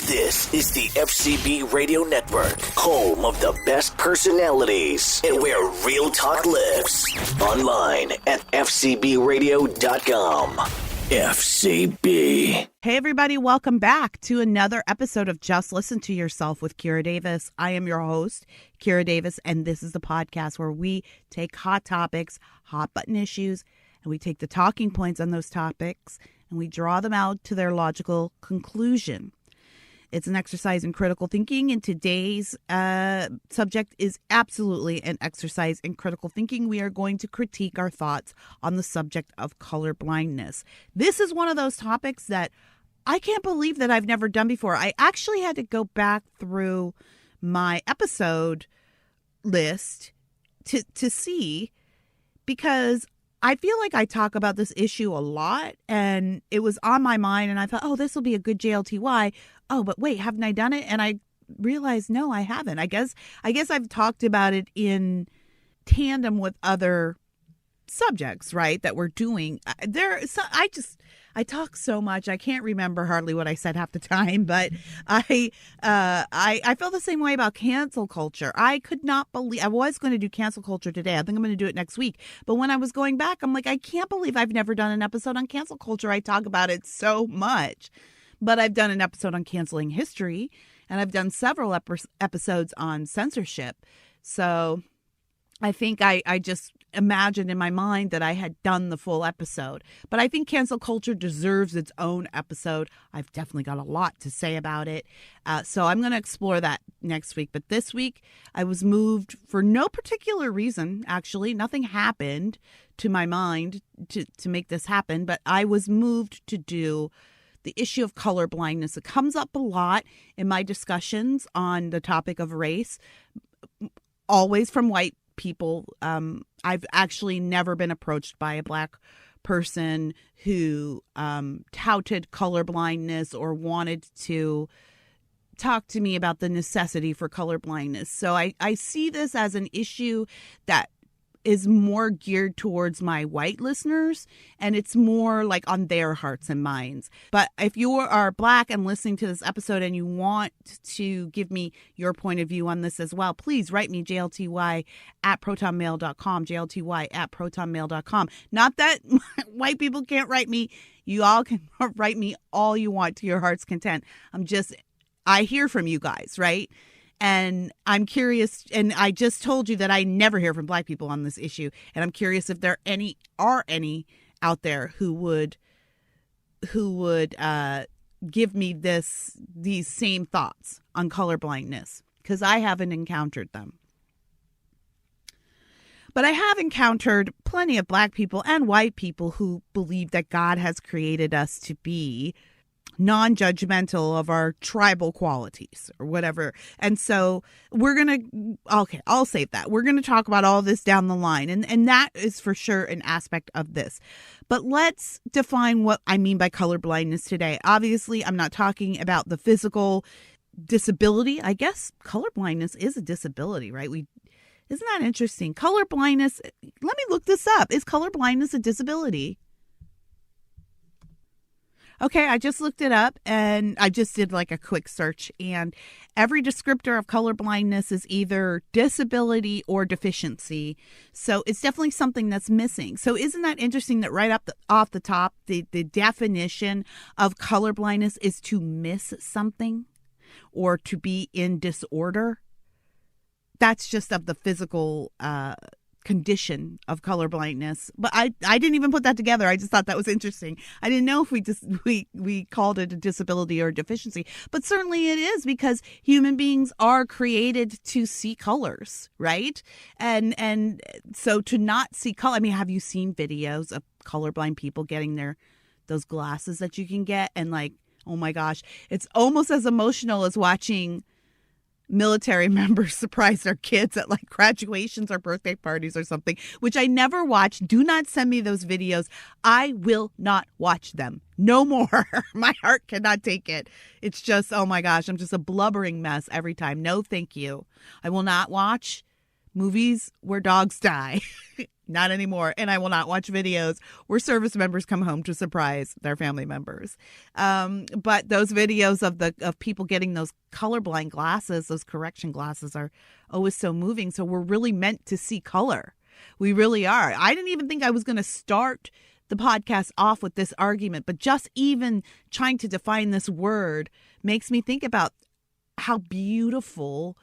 This is the FCB Radio Network, home of the best personalities and where real talk lives. Online at fcbradio.com. FCB. Hey, everybody. Welcome back to another episode of Just Listen to Yourself with Kira Davis. I am your host, Kira Davis, and this is the podcast where we take hot topics, hot button issues, and we take the talking points on those topics and we draw them out to their logical conclusion. It's an exercise in critical thinking, and today's subject is absolutely an exercise in critical thinking. We are going to critique our thoughts on the subject of colorblindness. This is one of those topics that I can't believe that I've never done before. I actually had to go back through my episode list to see, because I feel like I talk about this issue a lot, and it was on my mind, and I thought, oh, this will be a good JLTY. Oh, but wait, haven't I done it? And I realized, no, I haven't. I guess I've talked about it in tandem with other subjects, right, that we're doing. I talk so much, I can't remember hardly what I said half the time, but I feel the same way about cancel culture. I could not believe, I was going to do cancel culture today. I think I'm going to do it next week. But when I was going back, I'm like, I can't believe I've never done an episode on cancel culture. I talk about it so much. But I've done an episode on canceling history, and I've done several episodes on censorship. So I think I just imagined in my mind that I had done the full episode. But I think cancel culture deserves its own episode. I've definitely got a lot to say about it. So I'm going to explore that next week. But this week, I was moved for no particular reason, actually. Nothing happened to my mind to make this happen. But I was moved to do the issue of color blindness. It comes up a lot in my discussions on the topic of race, always from white people. I've actually never been approached by a black person who touted color blindness or wanted to talk to me about the necessity for color blindness. So I see this as an issue that is more geared towards my white listeners, and it's more like on their hearts and minds. But if you are black and listening to this episode and you want to give me your point of view on this as well, please write me JLTY at protonmail.com, JLTY at protonmail.com. Not that white people can't write me. You all can write me all you want to your heart's content. I hear from you guys, right? And I'm curious, and I just told you that I never hear from black people on this issue. And I'm curious if there are any out there who would give me these same thoughts on colorblindness, because I haven't encountered them. But I have encountered plenty of black people and white people who believe that God has created us to be non-judgmental of our tribal qualities or whatever. And so I'll save that. We're going to talk about all this down the line. And that is for sure an aspect of this. But let's define what I mean by colorblindness today. Obviously, I'm not talking about the physical disability. I guess colorblindness is a disability, right? Isn't that interesting? Colorblindness, let me look this up. Is colorblindness a disability? Okay, I just looked it up, and I just did like a quick search, and every descriptor of colorblindness is either disability or deficiency. So it's definitely something that's missing. So isn't that interesting that right off the top, the definition of colorblindness is to miss something or to be in disorder? That's just of the physical condition of colorblindness. But I didn't even put that together. I just thought that was interesting. I didn't know if we called it a disability or a deficiency, but certainly it is, because human beings are created to see colors, right? And so to not see color, I mean, have you seen videos of colorblind people getting those glasses that you can get? And like, oh my gosh, it's almost as emotional as watching military members surprise their kids at like graduations or birthday parties or something, which I never watch. Do not send me those videos. I will not watch them. No more. My heart cannot take it. It's just, oh my gosh, I'm just a blubbering mess every time. No, thank you. I will not watch movies where dogs die. Not anymore. And I will not watch videos where service members come home to surprise their family members. But those videos of people getting those colorblind glasses, those correction glasses, are always so moving. So we're really meant to see color. We really are. I didn't even think I was going to start the podcast off with this argument, but just even trying to define this word makes me think about how beautiful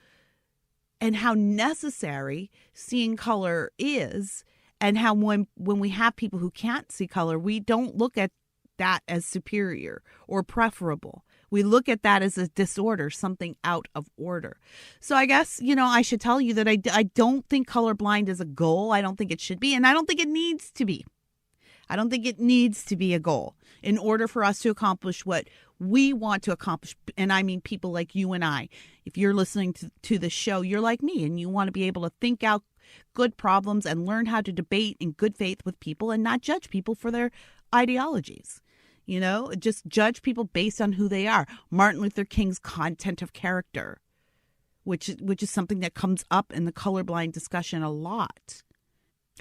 and how necessary seeing color is, and how when we have people who can't see color, we don't look at that as superior or preferable. We look at that as a disorder, something out of order. So I guess, I should tell you that I don't think colorblind is a goal. I don't think it should be, and I don't think it needs to be. I don't think it needs to be a goal in order for us to accomplish what we want to accomplish. And I mean people like you and I. If you're listening to the show, you're like me and you want to be able to think out good problems and learn how to debate in good faith with people and not judge people for their ideologies. Just judge people based on who they are. Martin Luther King's content of character, which is something that comes up in the colorblind discussion a lot.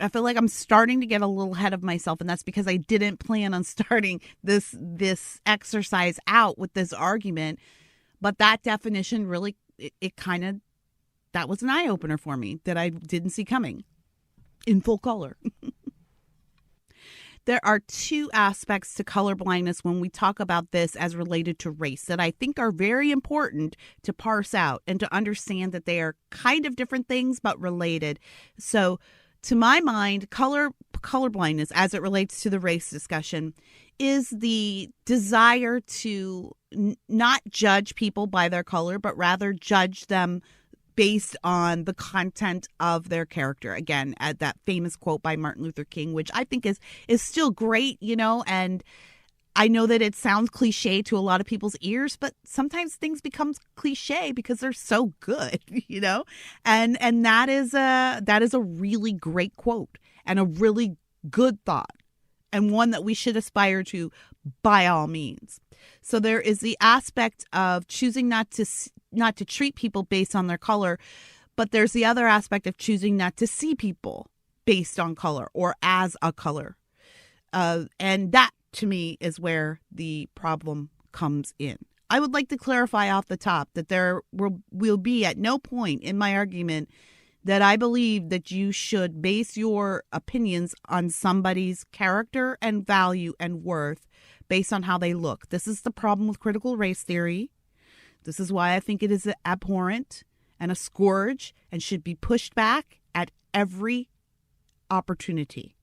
I feel like I'm starting to get a little ahead of myself, and that's because I didn't plan on starting this exercise out with this argument. But that definition really, that was an eye-opener for me that I didn't see coming in full color. There are two aspects to colorblindness when we talk about this as related to race that I think are very important to parse out and to understand that they are kind of different things but related. So to my mind, colorblindness as it relates to the race discussion is the desire to not judge people by their color, but rather judge them based on the content of their character. Again, at that famous quote by Martin Luther King, which I think is still great, and I know that it sounds cliche to a lot of people's ears, but sometimes things become cliche because they're so good, and that is a really great quote and a really good thought, and one that we should aspire to by all means. So there is the aspect of choosing not to treat people based on their color, but there's the other aspect of choosing not to see people based on color or as a color. And that, to me, is where the problem comes in. I would like to clarify off the top that there will be at no point in my argument that I believe that you should base your opinions on somebody's character and value and worth based on how they look. This is the problem with critical race theory. This is why I think it is abhorrent and a scourge and should be pushed back at every opportunity,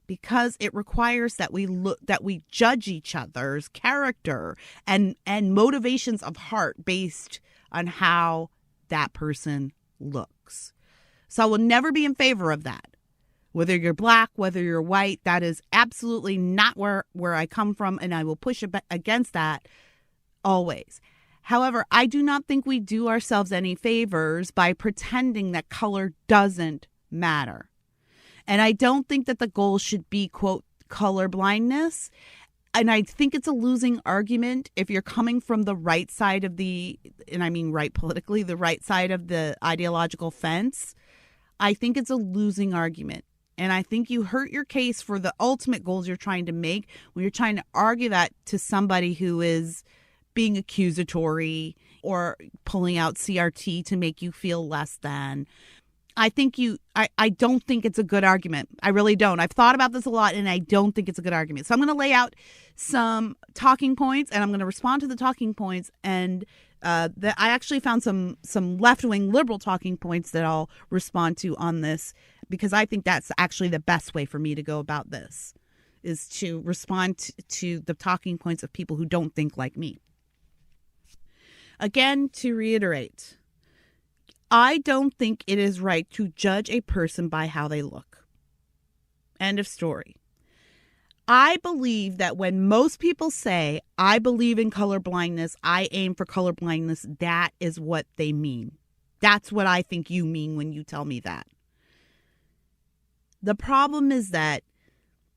because it requires that we judge each other's character and motivations of heart based on how that person looks. So I will never be in favor of that. Whether you're black, whether you're white, that is absolutely not where I come from, and I will push against that always. However, I do not think we do ourselves any favors by pretending that color doesn't matter. And I don't think that the goal should be, quote, colorblindness. And I think it's a losing argument if you're coming from the right side of and I mean right politically, the right side of the ideological fence. I think it's a losing argument. And I think you hurt your case for the ultimate goals you're trying to make when you're trying to argue that to somebody who is being accusatory or pulling out CRT to make you feel less than. I don't think it's a good argument. I really don't. I've thought about this a lot, and I don't think it's a good argument. So I'm going to lay out some talking points, and I'm going to respond to the talking points. And I actually found some left-wing liberal talking points that I'll respond to on this, because I think that's actually the best way for me to go about this, is to respond to the talking points of people who don't think like me. Again, to reiterate, I don't think it is right to judge a person by how they look. End of story. I believe that when most people say, I believe in colorblindness, I aim for colorblindness, that is what they mean. That's what I think you mean when you tell me that. The problem is that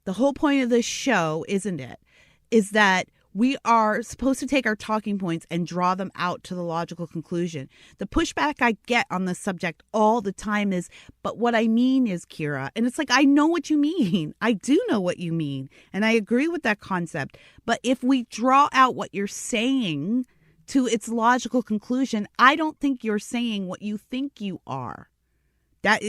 the whole point of this show, isn't it, is that We are supposed to take our talking points and draw them out to the logical conclusion. The pushback I get on this subject all the time is, but what I mean is, Kira, and it's like, I know what you mean. I do know what you mean. And I agree with that concept. But if we draw out what you're saying to its logical conclusion, I don't think you're saying what you think you are.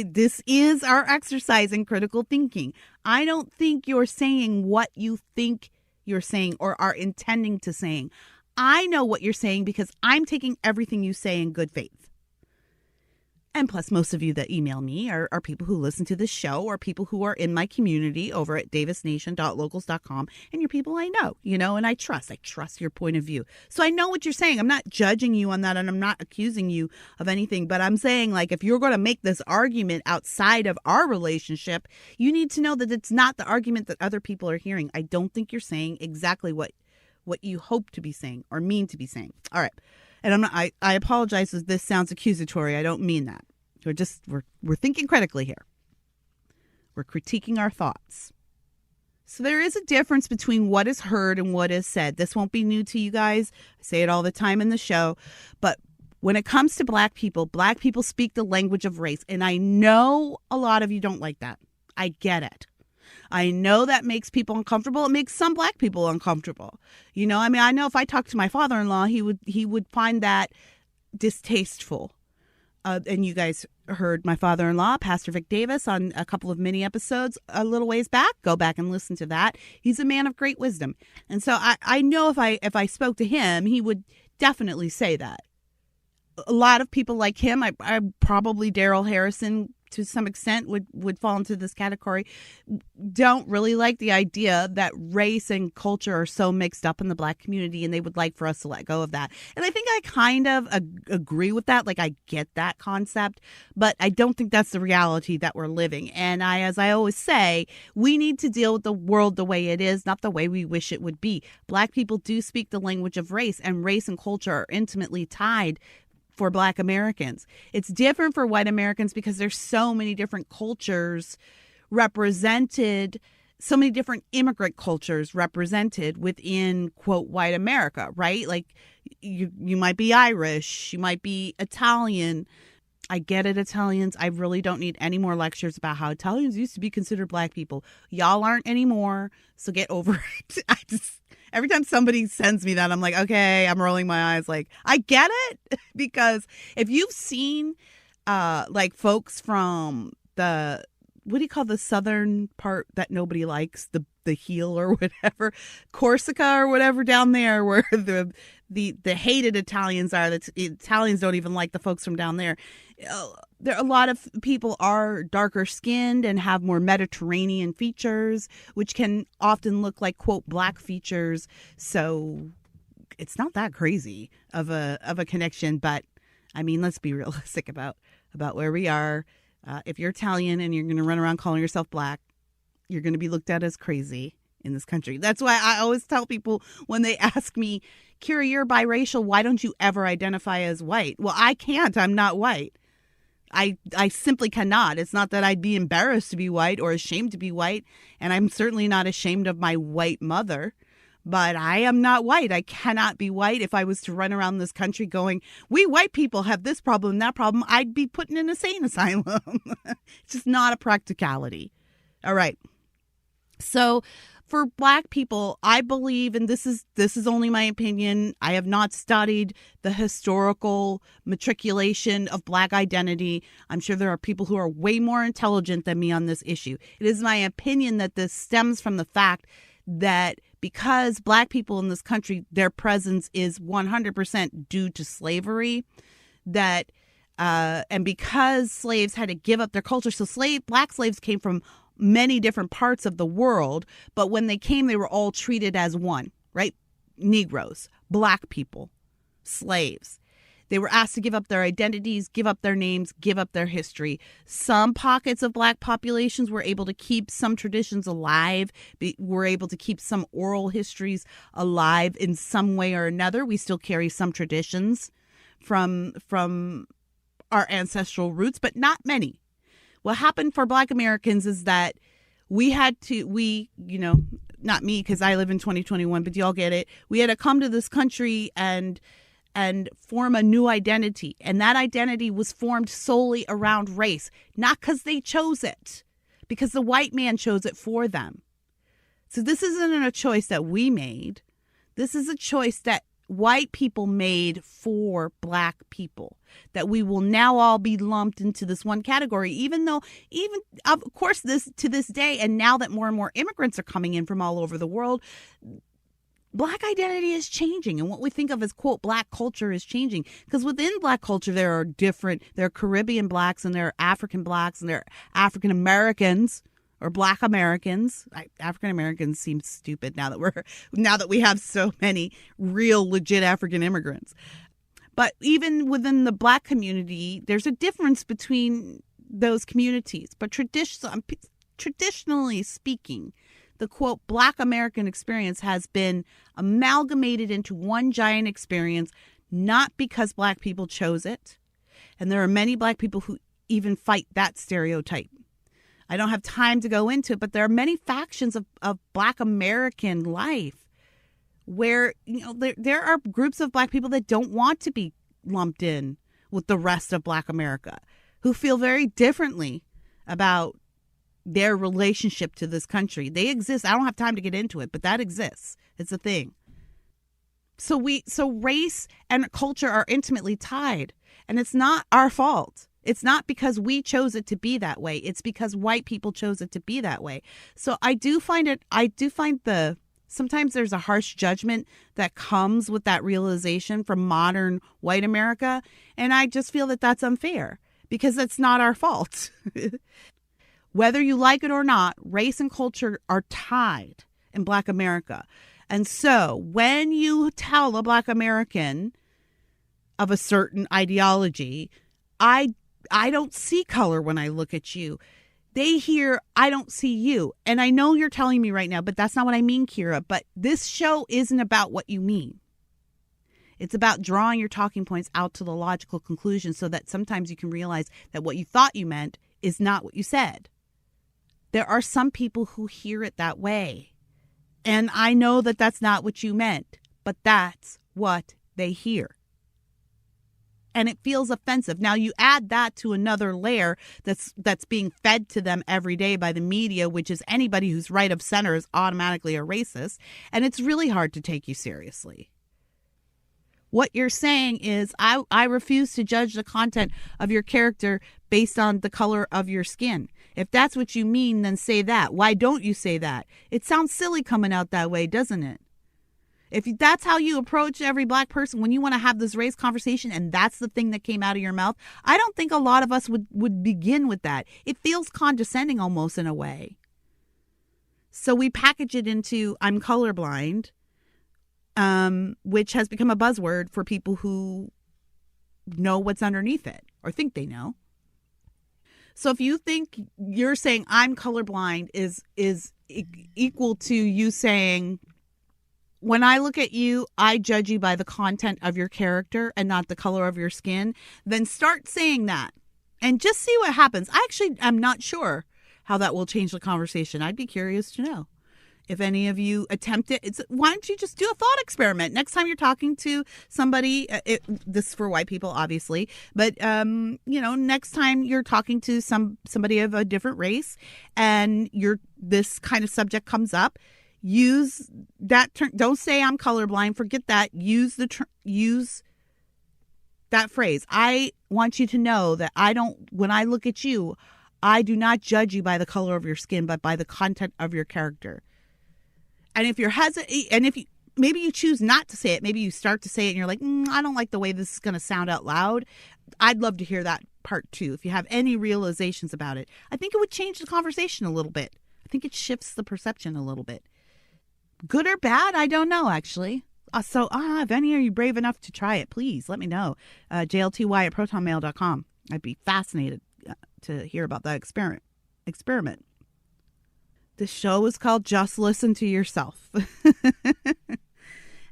This is our exercise in critical thinking. I don't think you're saying what you think you're saying or are intending to saying. I know what you're saying because I'm taking everything you say in good faith. And plus, most of you that email me are people who listen to this show or people who are in my community over at davisnation.locals.com. And you're people I know, and I trust. I trust your point of view. So I know what you're saying. I'm not judging you on that, and I'm not accusing you of anything. But I'm saying, like, if you're going to make this argument outside of our relationship, you need to know that it's not the argument that other people are hearing. I don't think you're saying exactly what you hope to be saying or mean to be saying. All right. And I apologize if this sounds accusatory. I don't mean that. We're thinking critically here. We're critiquing our thoughts. So there is a difference between what is heard and what is said. This won't be new to you guys. I say it all the time in the show. But when it comes to Black people speak the language of race. And I know a lot of you don't like that. I get it. I know that makes people uncomfortable. It makes some Black people uncomfortable. I know if I talked to my father-in-law, he would find that distasteful. And you guys heard my father-in-law, Pastor Vic Davis, on a couple of mini episodes a little ways back. Go back and listen to that. He's a man of great wisdom. And so I know if I spoke to him, he would definitely say that. A lot of people like him, I probably Daryl Harrison to some extent would fall into this category, don't really like the idea that race and culture are so mixed up in the Black community, and they would like for us to let go of that. And I think I kind of agree with that. Like, I get that concept, but I don't think that's the reality that we're living. And as I always say, we need to deal with the world the way it is, not the way we wish it would be. Black people do speak the language of race, and race and culture are intimately tied for Black Americans. It's different for white Americans because there's so many different cultures represented, so many different immigrant cultures represented within, quote, white America, right? Like you might be Irish, you might be Italian. I get it, Italians. I really don't need any more lectures about how Italians used to be considered Black people. Y'all aren't anymore, so get over it. Every time somebody sends me that, I'm like, okay, I'm rolling my eyes. Like, I get it, because if you've seen like folks from the, what do you call the southern part that nobody likes, the heel or whatever, Corsica or whatever down there, where the hated Italians are. The Italians don't even like the folks from down there. A lot of people are darker skinned and have more Mediterranean features, which can often look like, quote, Black features. So it's not that crazy of a connection. But I mean, let's be realistic about where we are. If you're Italian and you're going to run around calling yourself Black, you're going to be looked at as crazy in this country. That's why I always tell people when they ask me, Kira, you're biracial, why don't you ever identify as white? Well, I can't. I'm not white. I simply cannot. It's not that I'd be embarrassed to be white or ashamed to be white, and I'm certainly not ashamed of my white mother, but I am not white. I cannot be white. If I was to run around this country going, we white people have this problem, that problem, I'd be put in an insane asylum. It's just not a practicality. All right. So for Black people, I believe, and this is only my opinion, I have not studied the historical matriculation of Black identity. I'm sure there are people who are way more intelligent than me on this issue. It is my opinion that this stems from the fact that because Black people in this country, their presence is 100% due to slavery, that and because slaves had to give up their culture, so Black slaves came from many different parts of the world, but when they came, they were all treated as one, right? Negroes, Black people, slaves. They were asked to give up their identities, give up their names, give up their history. Some pockets of Black populations were able to keep some traditions alive, were able to keep some oral histories alive in some way or another. We still carry some traditions from our ancestral roots, but not many. What happened for Black Americans is that we not me because I live in 2021, but y'all get it. We had to come to this country and form a new identity. And that identity was formed solely around race, not because they chose it, because the white man chose it for them. So this isn't a choice that we made. This is a choice that white people made for black people, that we will now all be lumped into this one category, even of course, this to this day, and now that more and more immigrants are coming in from all over the world, Black identity is changing, and what we think of as, quote, Black culture is changing. Because within Black culture, there are Caribbean Blacks, and there are African Blacks, and there are African Americans, or Black Americans. African Americans seem stupid now that we have so many real, legit African immigrants. But even within the Black community, there's a difference between those communities. But traditionally speaking, the, quote, Black American experience has been amalgamated into one giant experience, not because Black people chose it. And there are many Black people who even fight that stereotype. I don't have time to go into it, but there are many factions of Black American life where, there are groups of Black people that don't want to be lumped in with the rest of Black America, who feel very differently about their relationship to this country. They exist. I don't have time to get into it, but that exists. It's a thing. So race and culture are intimately tied, and it's not our fault. It's not because we chose it to be that way. It's because white people chose it to be that way. So sometimes there's a harsh judgment that comes with that realization from modern white America. And I just feel that that's unfair because it's not our fault. Whether you like it or not, race and culture are tied in Black America. And so when you tell a Black American of a certain ideology, I don't see color when I look at you, they hear, I don't see you. And I know you're telling me right now, but that's not what I mean, Kira. But this show isn't about what you mean. It's about drawing your talking points out to the logical conclusion so that sometimes you can realize that what you thought you meant is not what you said. There are some people who hear it that way. And I know that that's not what you meant, but that's what they hear. And it feels offensive. Now you add that to another layer that's being fed to them every day by the media, which is anybody who's right of center is automatically a racist. And it's really hard to take you seriously. What you're saying is, I refuse to judge the content of your character based on the color of your skin. If that's what you mean, then say that. Why don't you say that? It sounds silly coming out that way, doesn't it? If that's how you approach every Black person when you want to have this race conversation and that's the thing that came out of your mouth, I don't think a lot of us would begin with that. It feels condescending almost in a way. So we package it into I'm colorblind, which has become a buzzword for people who know what's underneath it or think they know. So if you think you're saying I'm colorblind is equal to you saying, when I look at you, I judge you by the content of your character and not the color of your skin, then start saying that and just see what happens. I actually am not sure how that will change the conversation. I'd be curious to know. If any of you attempt it, why don't you just do a thought experiment next time you're talking to somebody? This is for white people, obviously, but next time you're talking to somebody of a different race, and this kind of subject comes up, use that term. Don't say I'm colorblind. Forget that. Use that phrase. I want you to know that when I look at you, I do not judge you by the color of your skin, but by the content of your character. And if you're hesitant, and if maybe you choose not to say it, maybe you start to say it and you're like, I don't like the way this is going to sound out loud. I'd love to hear that part too. If you have any realizations about it, I think it would change the conversation a little bit. I think it shifts the perception a little bit. Good or bad? I don't know, actually. So if any of you brave enough to try it, please let me know. JLTY at protonmail.com. I'd be fascinated to hear about that experiment. The show is called Just Listen to Yourself.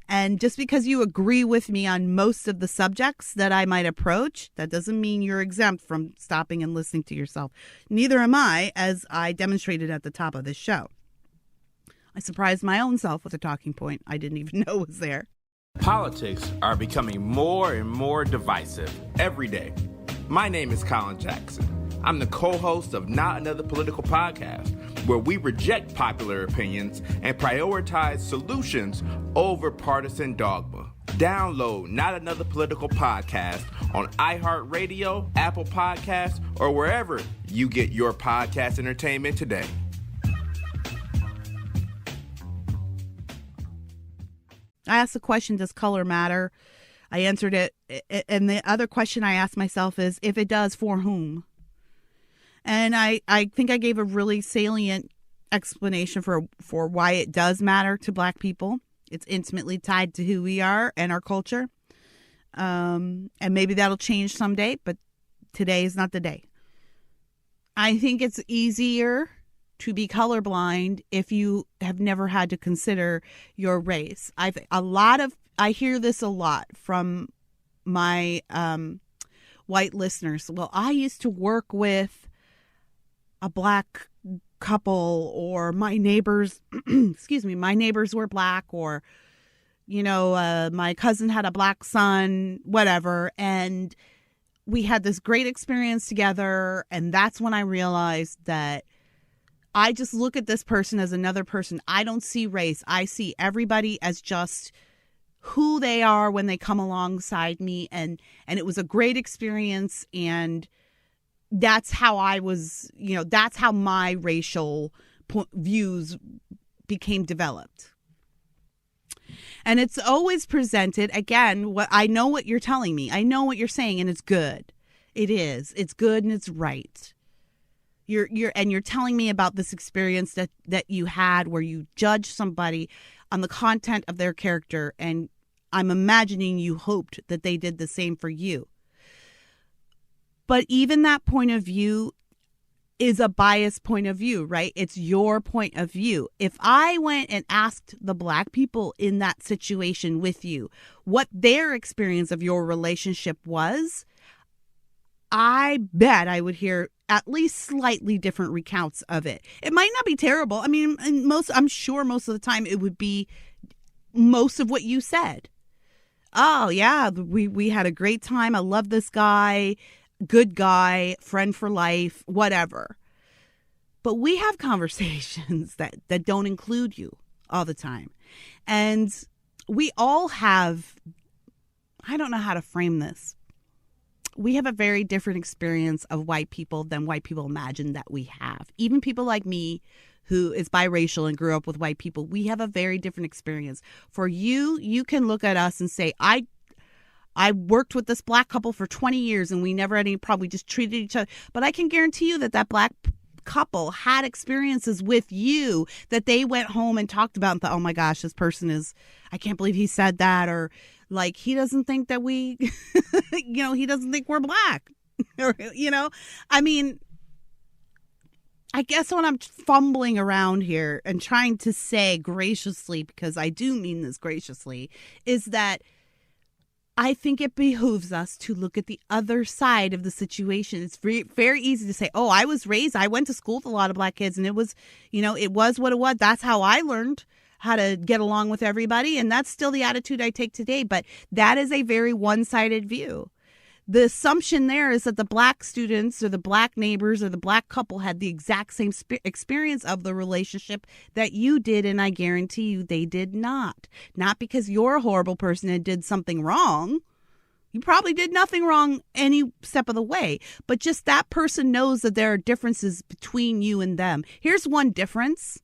And just because you agree with me on most of the subjects that I might approach, that doesn't mean you're exempt from stopping and listening to yourself. Neither am I, as I demonstrated at the top of this show. I surprised my own self with a talking point I didn't even know was there. Politics are becoming more and more divisive every day. My name is Colin Jackson. I'm the co-host of Not Another Political Podcast, where we reject popular opinions and prioritize solutions over partisan dogma. Download Not Another Political Podcast on iHeartRadio, Apple Podcasts, or wherever you get your podcast entertainment today. I asked the question, does color matter? I answered it. And the other question I asked myself is, if it does, for whom? And I think I gave a really salient explanation for why it does matter to Black people. It's intimately tied to who we are and our culture. And maybe that'll change someday, but today is not the day. I think it's easier to be colorblind if you have never had to consider your race. I hear this a lot from my white listeners. Well, I used to work with a Black couple, or my neighbors, my neighbors were Black, or, my cousin had a Black son, whatever. And we had this great experience together. And that's when I realized that I just look at this person as another person. I don't see race. I see everybody as just who they are when they come alongside me. And it was a great experience. And that's how I was, that's how my racial views became developed. And it's always presented, again, I know what you're telling me. I know what you're saying, and it's good. It is. It's good and it's right. You're telling me about this experience that you had where you judge somebody on the content of their character, and I'm imagining you hoped that they did the same for you. But even that point of view is a biased point of view, right? It's your point of view. If I went and asked the Black people in that situation with you what their experience of your relationship was, I bet I would hear at least slightly different recounts of it. It might not be terrible. I mean, I'm sure most of the time it would be most of what you said. Oh, yeah, we had a great time. I love this guy, good guy, friend for life, whatever. But we have conversations that don't include you all the time. And we all have, I don't know how to frame this. We have a very different experience of white people than white people imagine that we have. Even people like me, who is biracial and grew up with white people, we have a very different experience. For you, you can look at us and say, I worked with this Black couple for 20 years and we never had any problem. We just treated each other. But I can guarantee you that Black couple had experiences with you that they went home and talked about and thought, oh my gosh, this person is, I can't believe he said that. Or like, he doesn't think that we, he doesn't think we're Black. Or, I mean, I guess when I'm fumbling around here and trying to say graciously, because I do mean this graciously, is that I think it behooves us to look at the other side of the situation. It's very, very easy to say, oh, I went to school with a lot of Black kids and it was, it was what it was. That's how I learned how to get along with everybody. And that's still the attitude I take today. But that is a very one-sided view. The assumption there is that the Black students or the Black neighbors or the Black couple had the exact same experience of the relationship that you did. And I guarantee you they did not. Not because you're a horrible person and did something wrong. You probably did nothing wrong any step of the way. But just that person knows that there are differences between you and them. Here's one difference.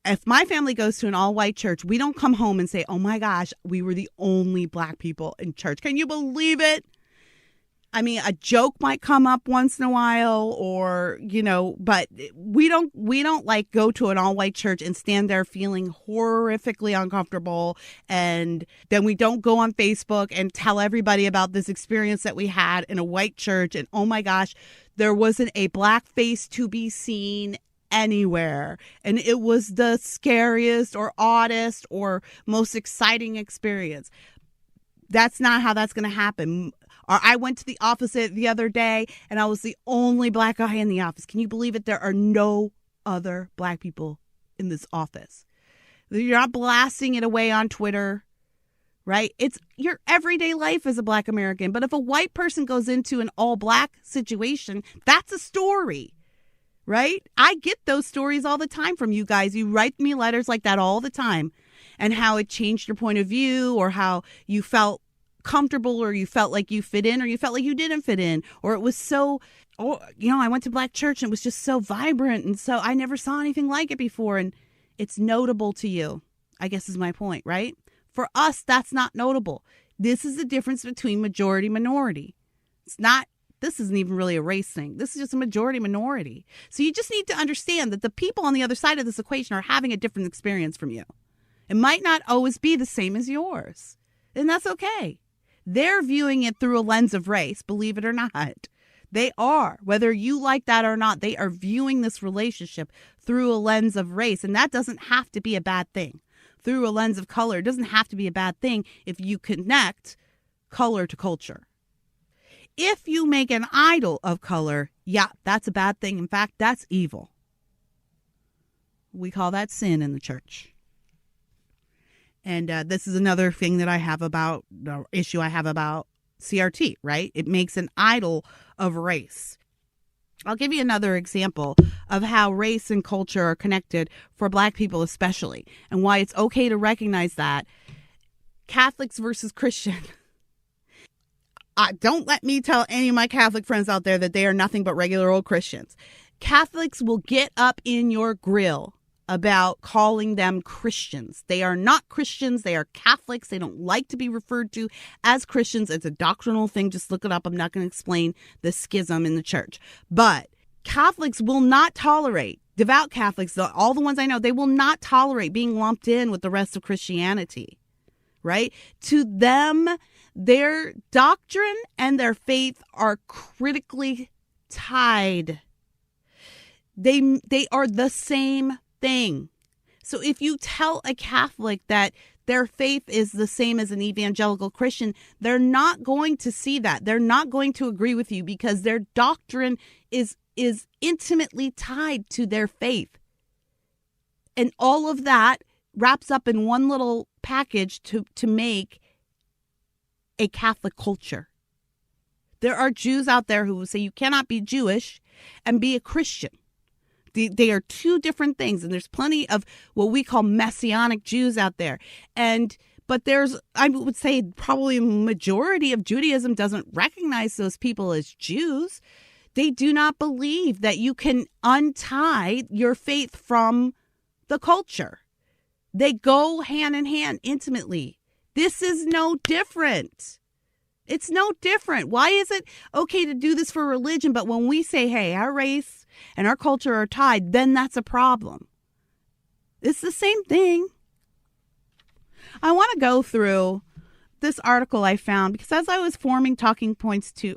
If my family goes to an all-white church, we don't come home and say, oh my gosh, we were the only Black people in church. Can you believe it? I mean, a joke might come up once in a while or, but we don't like go to an all-white church and stand there feeling horrifically uncomfortable. And then we don't go on Facebook and tell everybody about this experience that we had in a white church. And oh my gosh, there wasn't a Black face to be seen anywhere. And it was the scariest or oddest or most exciting experience. That's not how that's going to happen. Or I went to the office the other day and I was the only Black guy in the office. Can you believe it? There are no other Black people in this office. You're not blasting it away on Twitter, right? It's your everyday life as a Black American. But if a white person goes into an all Black situation, that's a story, right? I get those stories all the time from you guys. You write me letters like that all the time, and how it changed your point of view, or how you felt comfortable, or you felt like you fit in, or you felt like you didn't fit in, or it was so, I went to Black church and it was just so vibrant, and so I never saw anything like it before, and it's notable to you, I guess is my point, right? For us, that's not notable. This is the difference between majority minority. This isn't even really a race thing. This is just a majority minority. So you just need to understand that the people on the other side of this equation are having a different experience from you. It might not always be the same as yours, and that's okay. They're viewing it through a lens of race, believe it or not. They are. Whether you like that or not, they are viewing this relationship through a lens of race. And that doesn't have to be a bad thing. Through a lens of color, it doesn't have to be a bad thing if you connect color to culture. If you make an idol of color, yeah, that's a bad thing. In fact, that's evil. We call that sin in the church. And this is another thing that I have about, the issue I have about CRT, right? It makes an idol of race. I'll give you another example of how race and culture are connected for Black people especially, and why it's okay to recognize that. Catholics versus Christian. Don't let me tell any of my Catholic friends out there that they are nothing but regular old Christians. Catholics will get up in your grill about calling them Christians. They are not Christians. They are Catholics. They don't like to be referred to as Christians. It's a doctrinal thing. Just look it up. I'm not going to explain the schism in the church. But Catholics will not tolerate, devout Catholics, all the ones I know, they will not tolerate being lumped in with the rest of Christianity, right? To them, their doctrine and their faith are critically tied. They are the same thing. So if you tell a Catholic that their faith is the same as an evangelical Christian, they're not going to see that. They're not going to agree with you because their doctrine is intimately tied to their faith. And all of that wraps up in one little package to make a Catholic culture. There are Jews out there who will say you cannot be Jewish and be a Christian. They are two different things, and there's plenty of what we call Messianic Jews out there. But there's, I would say, probably a majority of Judaism doesn't recognize those people as Jews. They do not believe that you can untie your faith from the culture. They go hand in hand intimately. This is no different. It's no different. Why is it okay to do this for religion, but when we say, hey, our race and our culture are tied, then that's a problem? It's the same thing. I want to go through this article I found because as I was forming talking points to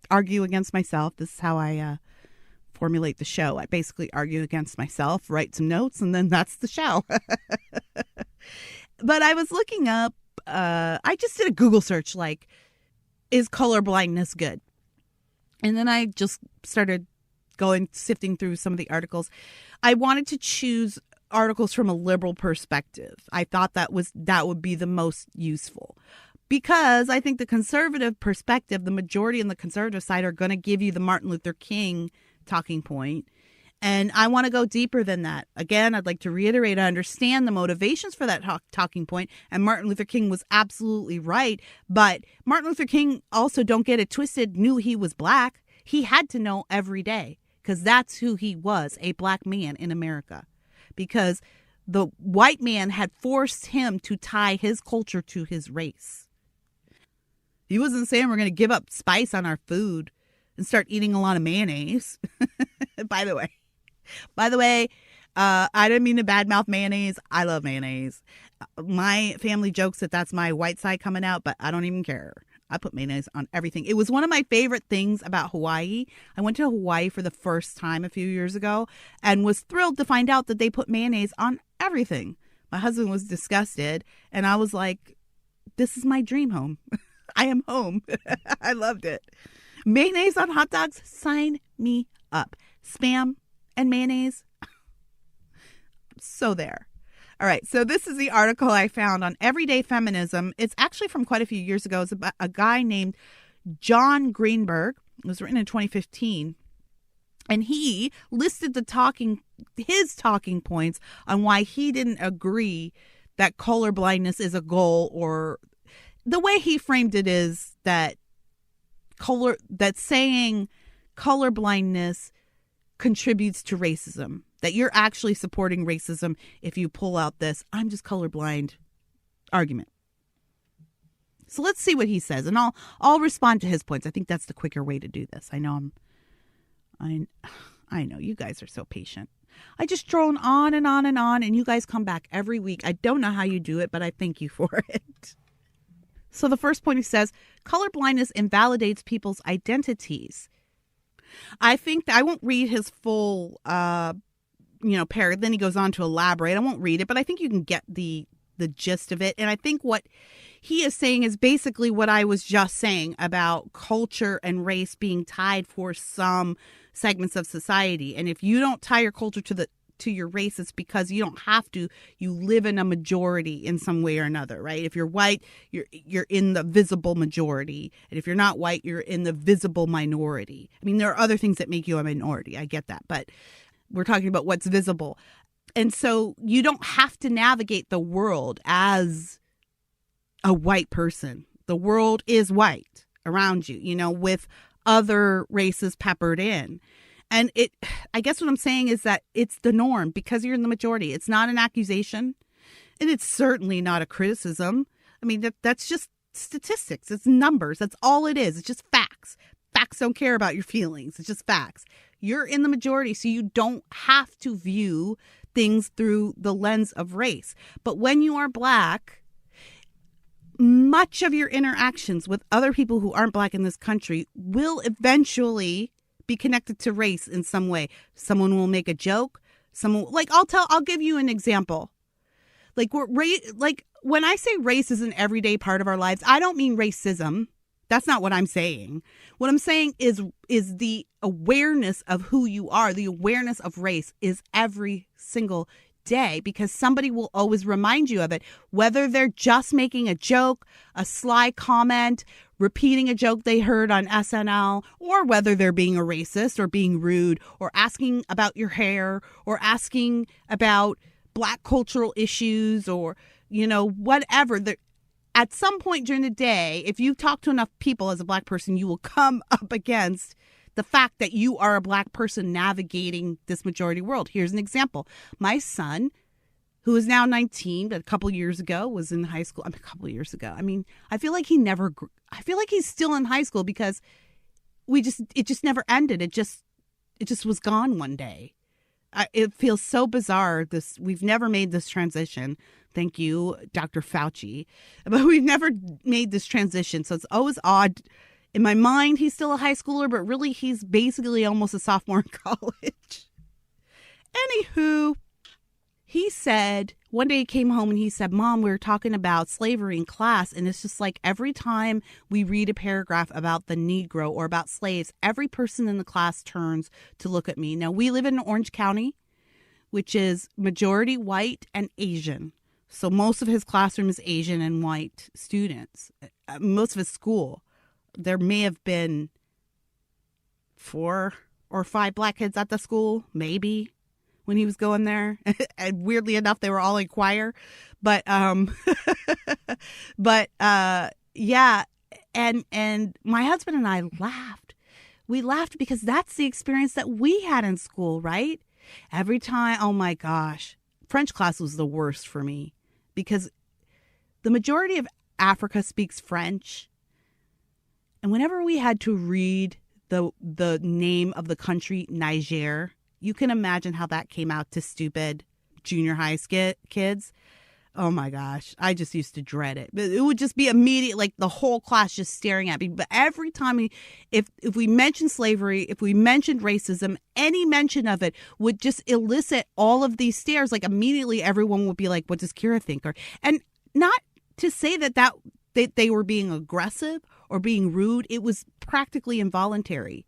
argue against myself, this is how I formulate the show. I basically argue against myself, write some notes, and then that's the show. But I was looking up, I just did a Google search, like, is colorblindness good? And then I just started sifting through some of the articles. I wanted to choose articles from a liberal perspective. I thought that would be the most useful. Because I think the conservative perspective, the majority on the conservative side are going to give you the Martin Luther King talking point. And I want to go deeper than that. Again, I'd like to reiterate, I understand the motivations for that talking point. And Martin Luther King was absolutely right. But Martin Luther King, also, don't get it twisted, knew he was Black. He had to know every day because that's who he was, a Black man in America. Because the white man had forced him to tie his culture to his race. He wasn't saying we're going to give up spice on our food and start eating a lot of mayonnaise. By the way, I didn't mean to badmouth mayonnaise. I love mayonnaise. My family jokes that that's my white side coming out, but I don't even care. I put mayonnaise on everything. It was one of my favorite things about Hawaii. I went to Hawaii for the first time a few years ago and was thrilled to find out that they put mayonnaise on everything. My husband was disgusted, and I was like, this is my dream home. I am home. I loved it. Mayonnaise on hot dogs, sign me up. Spam and mayonnaise. So there. All right. So this is the article I found on Everyday Feminism. It's actually from quite a few years ago. It's about a guy named John Greenberg. It was written in 2015. And he listed his talking points on why he didn't agree that colorblindness is a goal, or the way he framed it is that saying colorblindness contributes to racism, that you're actually supporting racism if you pull out this "I'm just colorblind" argument. So let's see what he says, and I'll respond to his points. I think that's the quicker way to do this. I know you guys are so patient. I just drone on and on and on, and you guys come back every week. I don't know how you do it, but I thank you for it. So the first point, he says, colorblindness invalidates people's identities. I think I won't read his full, paragraph. Then he goes on to elaborate. I won't read it, but I think you can get the gist of it. And I think what he is saying is basically what I was just saying about culture and race being tied for some segments of society. And if you don't tie your culture to your race, it's because you don't have to. You live in a majority in some way or another, right? If you're white, you're in the visible majority. And if you're not white, you're in the visible minority. I mean, there are other things that make you a minority. I get that. But we're talking about what's visible. And so you don't have to navigate the world as a white person. The world is white around you, with other races peppered in. And I guess what I'm saying is that it's the norm because you're in the majority. It's not an accusation, and it's certainly not a criticism. I mean, that's just statistics. It's numbers. That's all it is. It's just facts. Facts don't care about your feelings. It's just facts. You're in the majority, so you don't have to view things through the lens of race. But when you are Black, much of your interactions with other people who aren't Black in this country will eventually be connected to race in some way. Someone will make a joke. I'll give you an example. When I say race is an everyday part of our lives, I don't mean racism. That's not what I'm saying. What I'm saying is the awareness of who you are, the awareness of race is every single day, because somebody will always remind you of it, whether they're just making a joke, a sly comment, repeating a joke they heard on SNL, or whether they're being a racist or being rude or asking about your hair or asking about Black cultural issues or, whatever. At some point during the day, if you talk to enough people as a Black person, you will come up against the fact that you are a Black person navigating this majority world. Here's an example. My son, who is now 19, but a couple years ago was in high school. I feel like he's still in high school because it just never ended. It just was gone one day. It feels so bizarre. We've never made this transition. Thank you, Dr. Fauci. But we've never made this transition. So it's always odd. In my mind, he's still a high schooler, but really he's basically almost a sophomore in college. Anywho, he said, one day he came home and he said, Mom, we were talking about slavery in class. And it's just like every time we read a paragraph about the Negro or about slaves, every person in the class turns to look at me. Now, we live in Orange County, which is majority white and Asian. So most of his classroom is Asian and white students. Most of his school. There may have been 4 or 5 Black kids at the school, maybe, when he was going there. And weirdly enough, they were all in choir. But yeah. And my husband and I laughed. We laughed because that's the experience that we had in school, right? Every time, oh my gosh, French class was the worst for me because the majority of Africa speaks French. And whenever we had to read the name of the country, Niger, you can imagine how that came out to stupid junior high kids. Oh my gosh, I just used to dread it. It would just be immediate, like the whole class just staring at me. But every time if we mentioned slavery, if we mentioned racism, any mention of it would just elicit all of these stares. Like immediately everyone would be like, what does Kira think? And not to say that they were being aggressive or being rude. It was practically involuntary.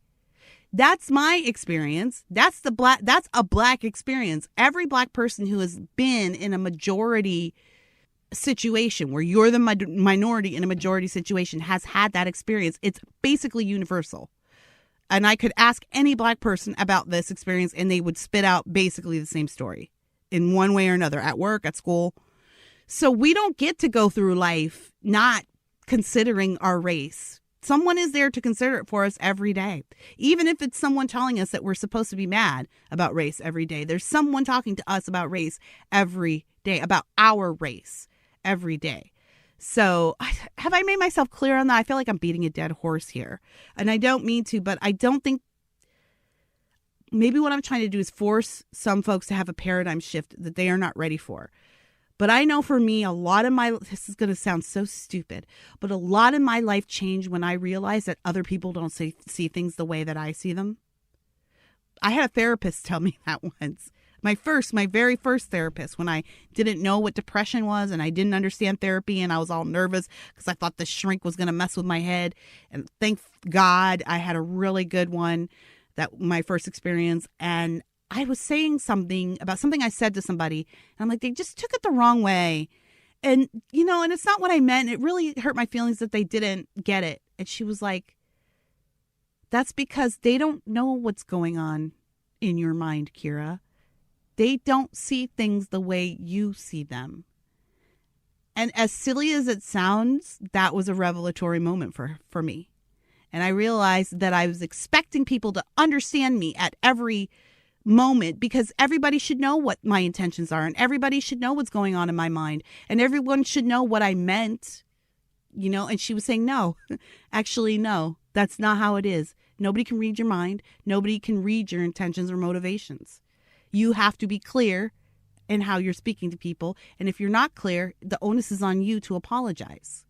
That's my experience. That's a black experience. Every black person who has been in a majority situation where you're the minority in a majority situation has had that experience. It's basically universal. And I could ask any black person about this experience and they would spit out basically the same story in one way or another, at work, at school. So we don't get to go through life not considering our race. Someone is there to consider it for us every day. Even if it's someone telling us that we're supposed to be mad about race every day, there's someone talking to us about race every day, about our race every day. So have I made myself clear on that? I feel like I'm beating a dead horse here. And I don't mean to, but I don't think, maybe what I'm trying to do is force some folks to have a paradigm shift that they are not ready for. But I know for me, this is going to sound so stupid, but a lot of my life changed when I realized that other people don't see things the way that I see them. I had a therapist tell me that once. My very first therapist, when I didn't know what depression was and I didn't understand therapy and I was all nervous because I thought the shrink was going to mess with my head. And thank God I had a really good one, my first experience. And I was saying something about something I said to somebody, and I'm like, they just took it the wrong way. And, and it's not what I meant. It really hurt my feelings that they didn't get it. And she was like, that's because they don't know what's going on in your mind, Kira. They don't see things the way you see them. And as silly as it sounds, that was a revelatory moment for me. And I realized that I was expecting people to understand me at every moment because everybody should know what my intentions are and everybody should know what's going on in my mind and everyone should know what I meant, and she was saying, no, actually, no, that's not how it is. Nobody can read your mind. Nobody can read your intentions or motivations. You have to be clear in how you're speaking to people. And if you're not clear, the onus is on you to apologize.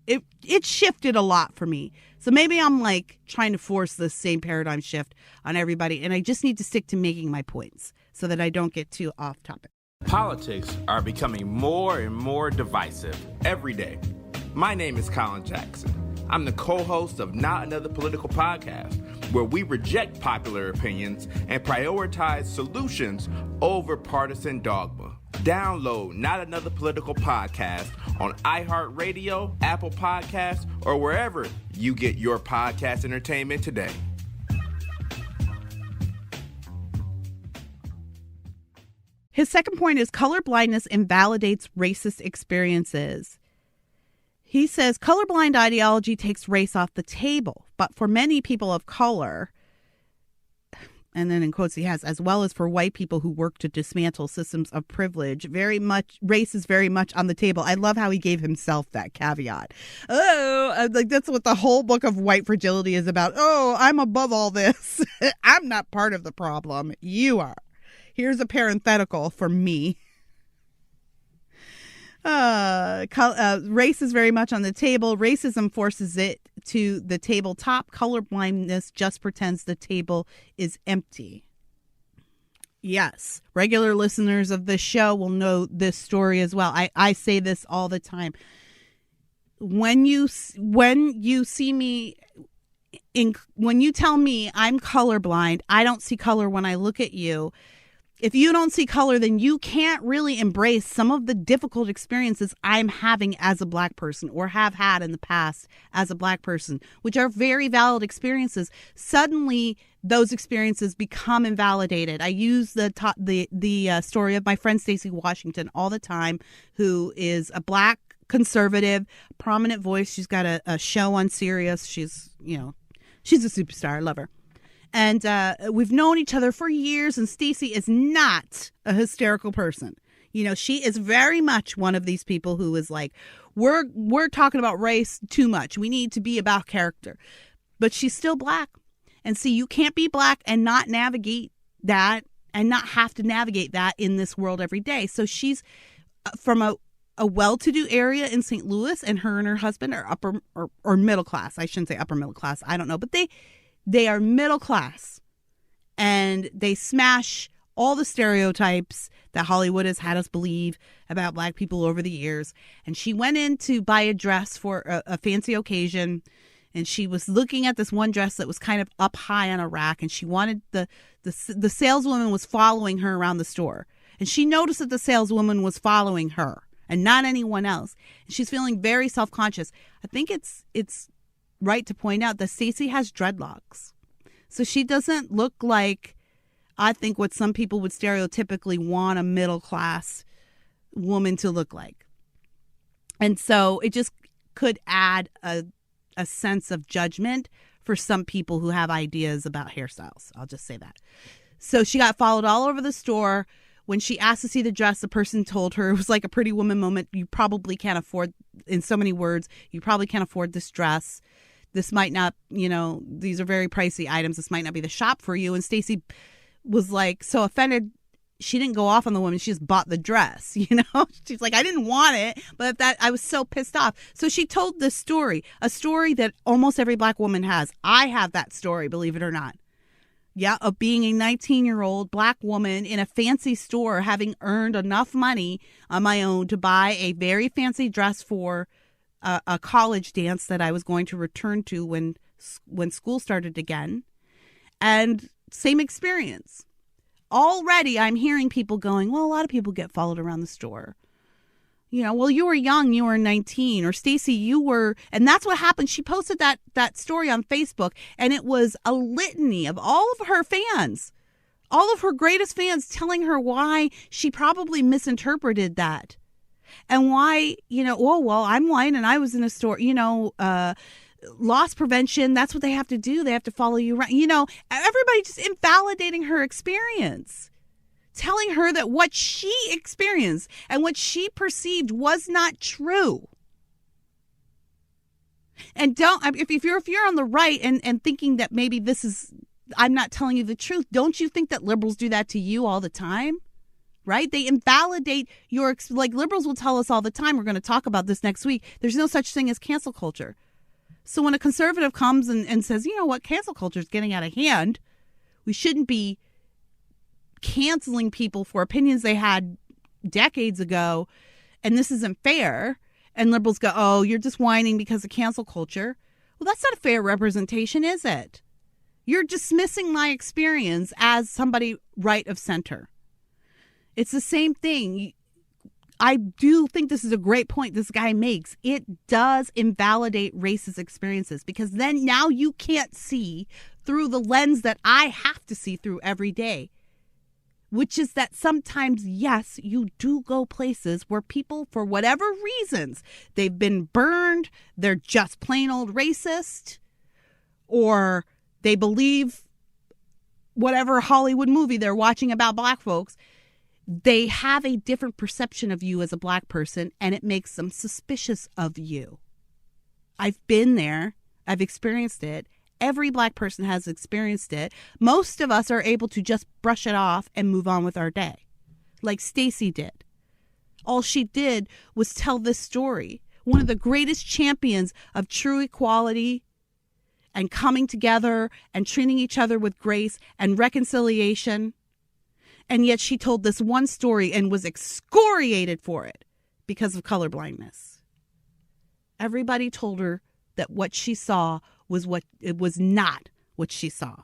It shifted a lot for me. So maybe I'm like trying to force the same paradigm shift on everybody. And I just need to stick to making my points so that I don't get too off topic. Politics are becoming more and more divisive every day. My name is Colin Jackson. I'm the co-host of Not Another Political Podcast, where we reject popular opinions and prioritize solutions over partisan dogma. Download Not Another Political Podcast on iHeartRadio, Apple Podcasts, or wherever you get your podcast entertainment today. His second point is colorblindness invalidates racist experiences. He says colorblind ideology takes race off the table, but for many people of color, and then in quotes he has, as well as for white people who work to dismantle systems of privilege, race is very much on the table. I love how he gave himself that caveat. Like that's what the whole book of White Fragility is about. Oh, I'm above all this. I'm not part of the problem. You are. Here's a parenthetical for me. Race is very much on the table. Racism forces it to the tabletop. Colorblindness just pretends the table is empty. Yes, regular listeners of this show will know this story as well. I say this all the time. When you see me, when you tell me I'm colorblind, I don't see color when I look at you. If you don't see color, then you can't really embrace some of the difficult experiences I'm having as a black person or have had in the past as a black person, which are very valid experiences. Suddenly, those experiences become invalidated. I use the story of my friend Stacey Washington all the time, who is a black conservative, prominent voice. She's got a show on Sirius. She's a superstar. I love her. And we've known each other for years, and Stacey is not a hysterical person. She is very much one of these people who is like, we're talking about race too much. We need to be about character. But she's still black. And see, you can't be black and not navigate that and not have to navigate that in this world every day. So she's from a well-to-do area in St. Louis, and her and her husband are upper or middle class. I shouldn't say upper middle class. I don't know. But they are middle class, and they smash all the stereotypes that Hollywood has had us believe about black people over the years. And she went in to buy a dress for a fancy occasion, And she was looking at this one dress that was kind of up high on a rack, and she wanted the saleswoman was following her around the store. And she noticed that the saleswoman was following her and not anyone else. And she's feeling very self-conscious. I think it's right to point out that Stacy has dreadlocks. So she doesn't look like, I think, what some people would stereotypically want a middle-class woman to look like. And so it just could add a sense of judgment for some people who have ideas about hairstyles. I'll just say that. So she got followed all over the store. When she asked to see the dress, the person told her it was like a Pretty Woman moment. You probably can't afford, in so many words, you probably can't afford this dress. This might not, these are very pricey items. This might not be the shop for you. And Stacy was like so offended. She didn't go off on the woman. She just bought the dress, She's like, I didn't want it, but I was so pissed off. So she told this story, a story that almost every Black woman has. I have that story, believe it or not. Yeah, of being a 19-year-old Black woman in a fancy store, having earned enough money on my own to buy a very fancy dress for a college dance that I was going to return to when school started again. And same experience. Already I'm hearing people going, well, a lot of people get followed around the store. Well, you were young, you were 19, or Stacy, you were, and that's what happened. She posted that story on Facebook, and it was a litany of all of her fans, all of her greatest fans telling her why she probably misinterpreted that. And why, well, I'm white and I was in a store, loss prevention, that's what they have to do. They have to follow you around. Everybody just invalidating her experience, telling her that what she experienced and what she perceived was not true. And if you're on the right and thinking that maybe I'm not telling you the truth, don't you think that liberals do that to you all the time? Right? They invalidate like liberals will tell us all the time. We're going to talk about this next week. There's no such thing as cancel culture. So when a conservative comes and says, what, cancel culture is getting out of hand, we shouldn't be canceling people for opinions they had decades ago, and this isn't fair, and liberals go, oh, you're just whining because of cancel culture. Well, that's not a fair representation, is it? You're dismissing my experience as somebody right of center. It's the same thing. I do think this is a great point this guy makes. It does invalidate racist experiences, because then now you can't see through the lens that I have to see through every day, which is that sometimes, yes, you do go places where people, for whatever reasons, they've been burned, they're just plain old racist, or they believe whatever Hollywood movie they're watching about Black folks. They have a different perception of you as a Black person, and it makes them suspicious of you. I've been there. I've experienced it. Every Black person has experienced it. Most of us are able to just brush it off and move on with our day, like Stacy did. All she did was tell this story. One of the greatest champions of true equality and coming together and treating each other with grace and reconciliation. And yet she told this one story and was excoriated for it because of colorblindness. Everybody told her that what she saw was not what she saw.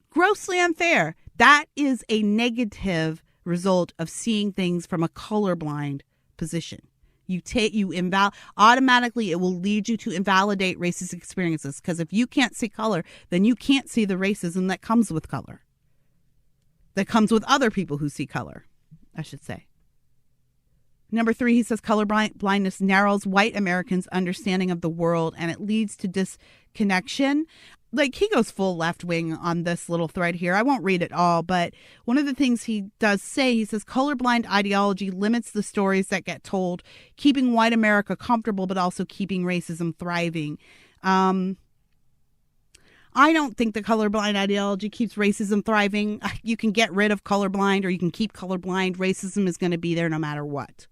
Grossly unfair. That is a negative result of seeing things from a colorblind position. Automatically it will lead you to invalidate racist experiences, because if you can't see color, then you can't see the racism that comes with color. That comes with other people who see color, I should say. Number 3, he says colorblindness narrows white Americans' understanding of the world, and it leads to disconnection. Like, he goes full left wing on this little thread here. I won't read it all, but one of the things he does say, he says colorblind ideology limits the stories that get told, keeping white America comfortable, but also keeping racism thriving. I don't think the colorblind ideology keeps racism thriving. You can get rid of colorblind or you can keep colorblind. Racism is going to be there no matter what,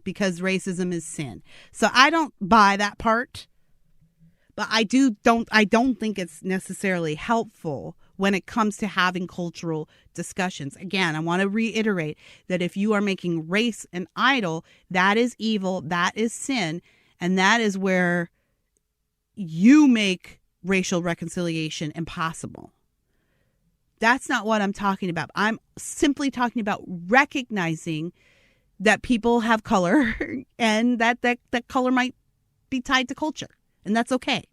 because racism is sin. So I don't buy that part, but I don't think it's necessarily helpful when it comes to having cultural discussions. Again, I want to reiterate that if you are making race an idol, that is evil, that is sin, and that is where you make racial reconciliation impossible. That's not what I'm talking about. I'm simply talking about recognizing that people have color and that color might be tied to culture, and that's okay.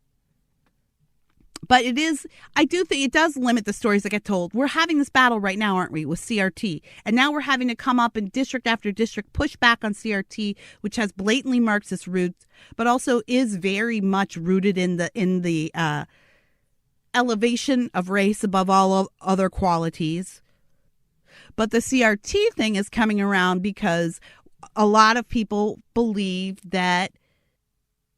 But I do think it does limit the stories that get told. We're having this battle right now, aren't we, with CRT? And now we're having to come up in district after district, push back on CRT, which has blatantly Marxist roots, but also is very much rooted in the elevation of race above all other qualities. But the CRT thing is coming around because a lot of people believe that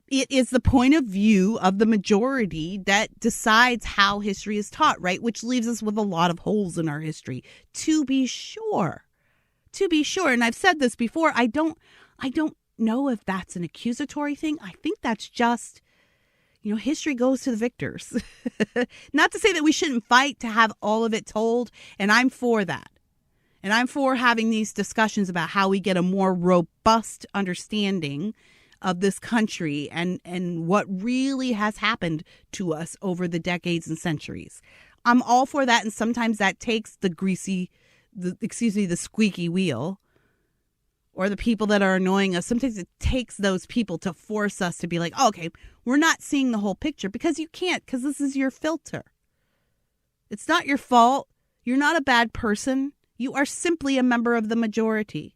it is the point of view of the majority that decides how history is taught, right? Which leaves us with a lot of holes in our history, to be sure. And I've said this before, I don't know if that's an accusatory thing. I think that's just, history goes to the victors. Not to say that we shouldn't fight to have all of it told, and I'm for that. And I'm for having these discussions about how we get a more robust understanding of this country and what really has happened to us over the decades and centuries. I'm all for that, and sometimes that takes the squeaky wheel, or the people that are annoying us. Sometimes it takes those people to force us to be like, oh, okay, we're not seeing the whole picture, because you can't, because this is your filter. It's not your fault. You're not a bad person. You are simply a member of the majority.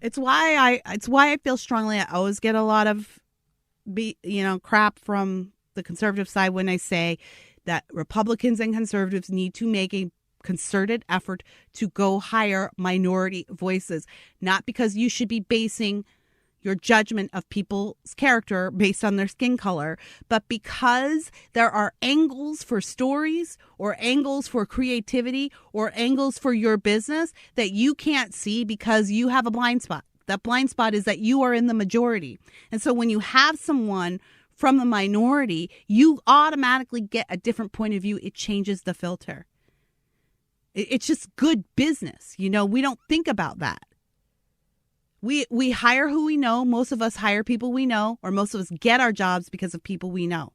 It's why I feel strongly. I always get a lot of crap from the conservative side when I say that Republicans and conservatives need to make a concerted effort to go hire minority voices, not because you should be basing your judgment of people's character based on their skin color, but because there are angles for stories or angles for creativity or angles for your business that you can't see because you have a blind spot. That blind spot is that you are in the majority. And so when you have someone from the minority, you automatically get a different point of view. It changes the filter. It's just good business. We don't think about that. We hire who we know. Most of us hire people we know, or most of us get our jobs because of people we know.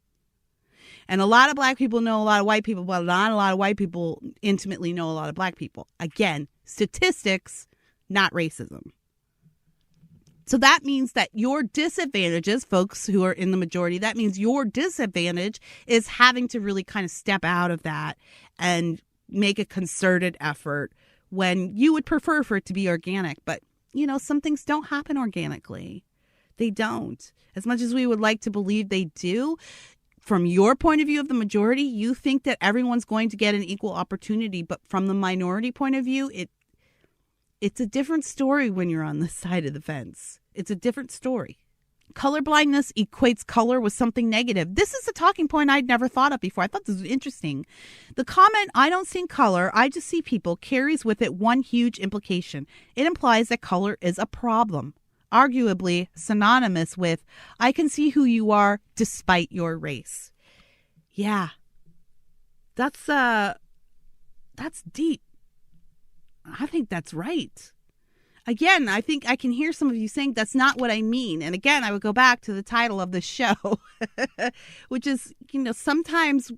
And a lot of black people know a lot of white people, but not a lot of white people intimately know a lot of black people. Again, statistics, not racism. So that means that your disadvantages, folks who are in the majority, that means your disadvantage is having to really kind of step out of that and make a concerted effort when you would prefer for it to be organic. But some things don't happen organically. They don't. As much as we would like to believe they do, from your point of view of the majority, you think that everyone's going to get an equal opportunity. But from the minority point of view, it's a different story when you're on this side of the fence. It's a different story. Colorblindness equates color with something negative. This is a talking point I'd never thought of before. I thought this was interesting. The comment, "I don't see color, I just see people," carries with it one huge implication. It implies that color is a problem, arguably synonymous with, "I can see who you are despite your race." Yeah, that's deep. I think that's right. Again, I think I can hear some of you saying that's not what I mean. And again, I would go back to the title of the show, which is, sometimes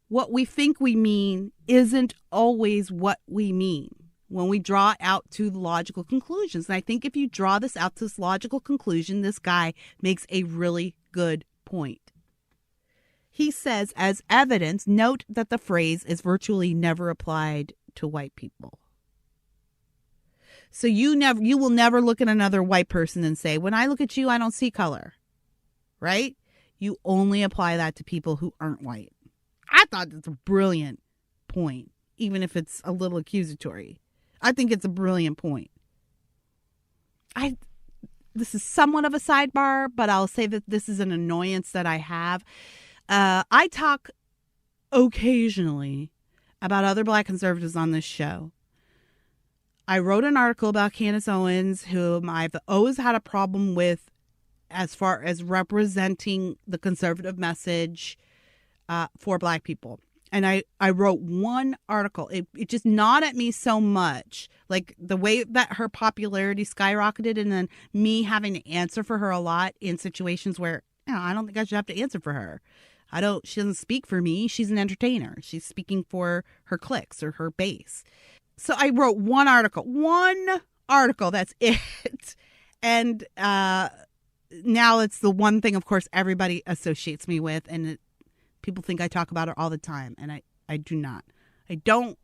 what we think we mean isn't always what we mean when we draw out to logical conclusions. And I think if you draw this out to this logical conclusion, this guy makes a really good point. He says, as evidence, note that the phrase is virtually never applied to white people. So you will never look at another white person and say, when I look at you, I don't see color, right? You only apply that to people who aren't white. I thought that's a brilliant point, even if it's a little accusatory. I think it's a brilliant point. This is somewhat of a sidebar, but I'll say that this is an annoyance that I have. I talk occasionally about other black conservatives on this show. I wrote an article about Candace Owens, whom I've always had a problem with as far as representing the conservative message for black people. And I wrote one article. It just gnawed at me so much, like the way that her popularity skyrocketed, and then me having to answer for her a lot in situations where I don't think I should have to answer for her. She doesn't speak for me. She's an entertainer. She's speaking for her clicks or her base. So I wrote one article, that's it. And now it's the one thing, of course, everybody associates me with. And people think I talk about her all the time. And I do not. I don't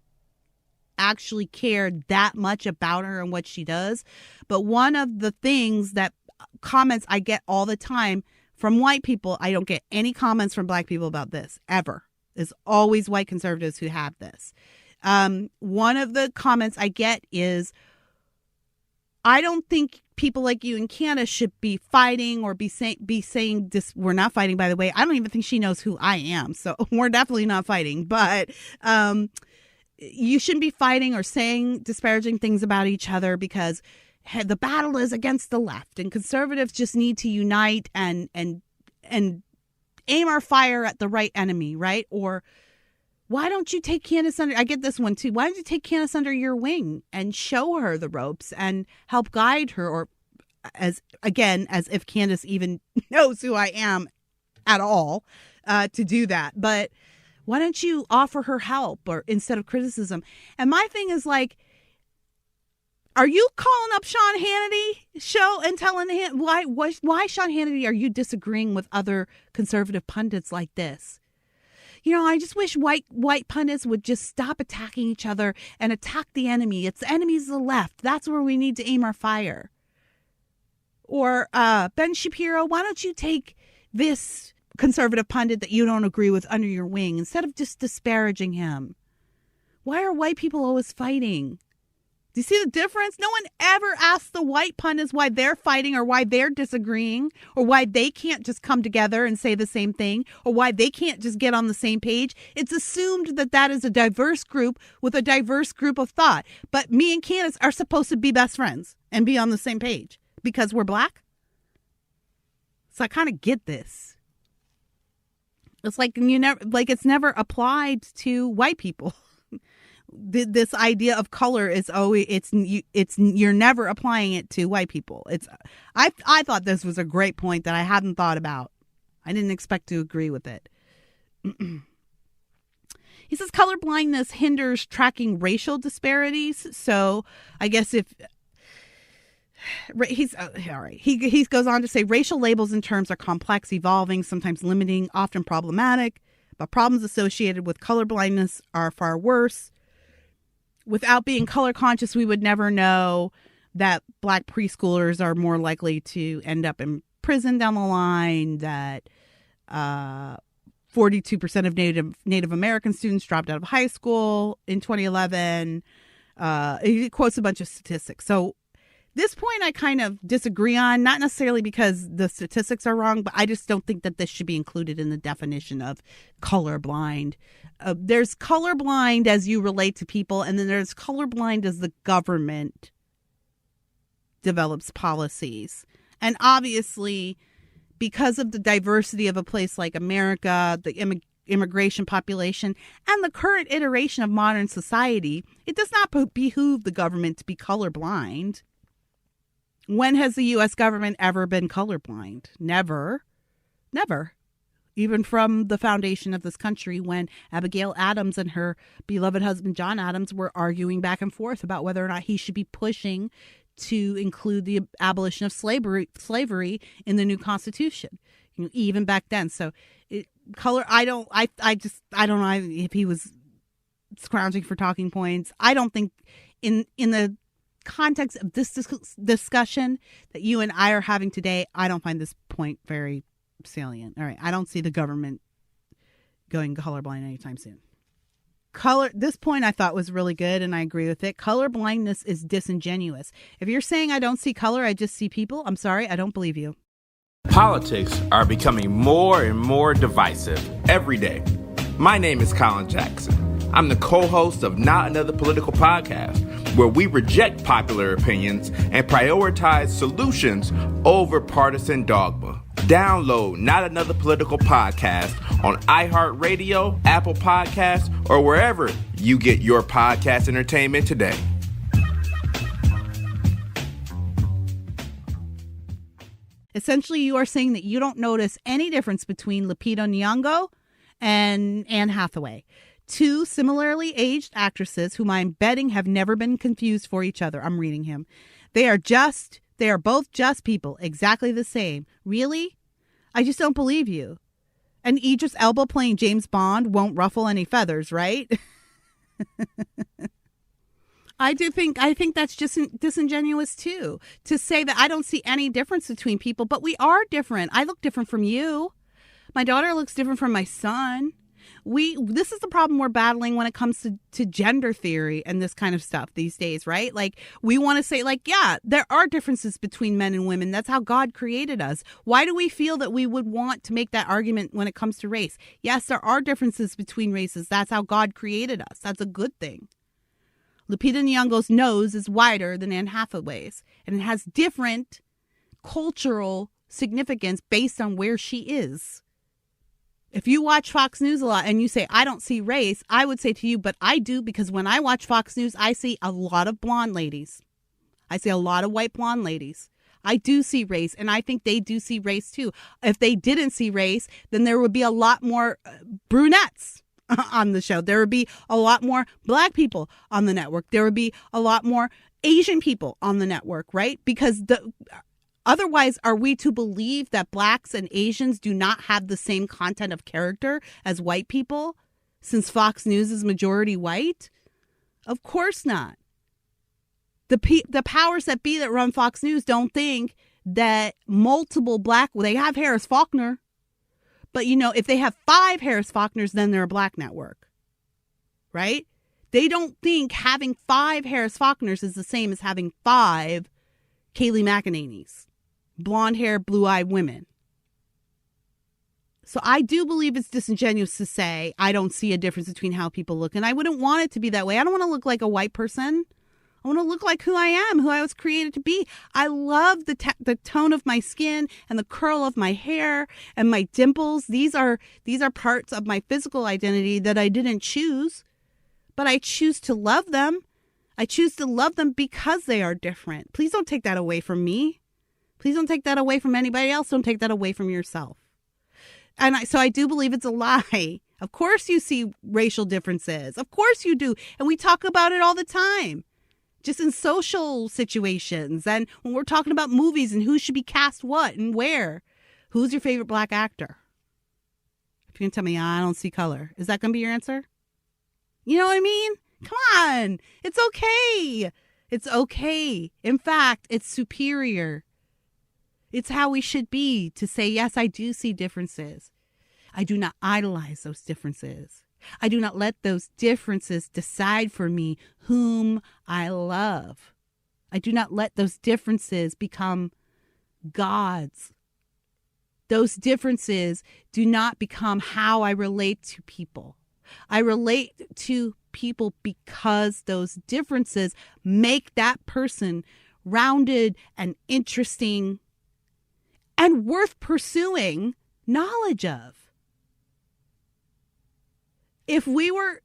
actually care that much about her and what she does. But one of the things that comments I get all the time from white people, I don't get any comments from black people about this ever. It's always white conservatives who have this. One of the comments I get is, I don't think people like you in Canada should be fighting or be saying this. We're not fighting, by the way. I don't even think she knows who I am. So we're definitely not fighting. But you shouldn't be fighting or saying disparaging things about each other because the battle is against the left and conservatives just need to unite and aim our fire at the right enemy, right? Or why don't you take Candace under, I get this one too. Why don't you take Candace under your wing and show her the ropes and help guide her? Or as if Candace even knows who I am at all to do that. But why don't you offer her help or instead of criticism? And my thing is like, are you calling up Sean Hannity show and telling him why Sean Hannity are you disagreeing with other conservative pundits like this? I just wish white pundits would just stop attacking each other and attack the enemy. It's the enemy's the left. That's where we need to aim our fire. Or Ben Shapiro, why don't you take this conservative pundit that you don't agree with under your wing instead of just disparaging him? Why are white people always fighting? Do you see the difference? No one ever asks the white pundits why they're fighting or why they're disagreeing or why they can't just come together and say the same thing or why they can't just get on the same page. It's assumed that is a diverse group with a diverse group of thought. But me and Candace are supposed to be best friends and be on the same page because we're black. So I kind of get this. It's like it's never applied to white people. This idea of color is always you're never applying it to white people. I thought this was a great point that I hadn't thought about. I didn't expect to agree with it. He says colorblindness hinders tracking racial disparities. So I guess if he's all right, he goes on to say racial labels and terms are complex, evolving, sometimes limiting, often problematic. But problems associated with colorblindness are far worse. Without being color conscious, we would never know that black preschoolers are more likely to end up in prison down the line, that 42% of Native American students dropped out of high school in 2011. He quotes a bunch of statistics. So this point I kind of disagree on, not necessarily because the statistics are wrong, but I just don't think that this should be included in the definition of colorblind. There's colorblind as you relate to people, and then there's colorblind as the government develops policies. And obviously, because of the diversity of a place like America, the immigration population, and the current iteration of modern society, it does not behoove the government to be colorblind. When has the U.S. government ever been colorblind? Never. Never. Even from the foundation of this country, when Abigail Adams and her beloved husband John Adams were arguing back and forth about whether or not he should be pushing to include the abolition of slavery in the new Constitution. Even back then. So I don't know if he was scrounging for talking points. I don't think in the context of this discussion that you and I are having today, I don't find this point very salient. All right. I don't see the government going colorblind anytime soon. This point I thought was really good, and I agree with it. Colorblindness is disingenuous. If you're saying I don't see color, I just see people, I'm sorry, I don't believe you. Politics are becoming more and more divisive every day. My name is Colin Jackson. I'm the co-host of Not Another Political Podcast, where we reject popular opinions and prioritize solutions over partisan dogma. Download Not Another Political Podcast on iHeartRadio, Apple Podcasts, or wherever you get your podcast entertainment today. Essentially, you are saying that you don't notice any difference between Lupita Nyong'o and Anne Hathaway, two similarly aged actresses whom I'm betting have never been confused for each other. I'm reading him. They are both just people, exactly the same. Really? I just don't believe you. And Idris Elba playing James Bond won't ruffle any feathers, right? I think that's just disingenuous too, to say that I don't see any difference between people, but we are different. I look different from you. My daughter looks different from my son. This is the problem we're battling when it comes to gender theory and this kind of stuff these days, right? Like, we want to say, like, yeah, there are differences between men and women. That's how God created us. Why do we feel that we would want to make that argument when it comes to race? Yes, there are differences between races. That's how God created us. That's a good thing. Lupita Nyong'o's nose is wider than Anne Hathaway's, and it has different cultural significance based on where she is. If you watch Fox News a lot and you say, I don't see race, I would say to you, but I do, because when I watch Fox News, I see a lot of blonde ladies. I see a lot of white blonde ladies. I do see race, and I think they do see race too. If they didn't see race, then there would be a lot more brunettes on the show. There would be a lot more black people on the network. There would be a lot more Asian people on the network, right? Because otherwise, are we to believe that blacks and Asians do not have the same content of character as white people, since Fox News is majority white? Of course not. The powers that be that run Fox News don't think that multiple they have Harris Faulkner. But, if they have 5 Harris Faulkners, then they're a black network, right? They don't think having 5 Harris Faulkners is the same as having 5 Kayleigh McEnany's, blonde hair, blue-eyed women. So I do believe it's disingenuous to say I don't see a difference between how people look. And I wouldn't want it to be that way. I don't want to look like a white person. I want to look like who I am, who I was created to be. I love the tone of my skin and the curl of my hair and my dimples. These are parts of my physical identity that I didn't choose, but I choose to love them. I choose to love them because they are different. Please don't take that away from me. Please don't take that away from anybody else. Don't take that away from yourself. And so I do believe it's a lie. Of course you see racial differences. Of course you do. And we talk about it all the time. Just in social situations, and when we're talking about movies and who should be cast what and where. Who's your favorite black actor? If you can tell me, I don't see color, is that going to be your answer? You know what I mean? Come on. It's okay. It's okay. In fact, it's superior. It's how we should be, to say, yes, I do see differences. I do not idolize those differences. I do not let those differences decide for me whom I love. I do not let those differences become gods. Those differences do not become how I relate to people. I relate to people because those differences make that person rounded and interesting and worth pursuing knowledge of. If we were,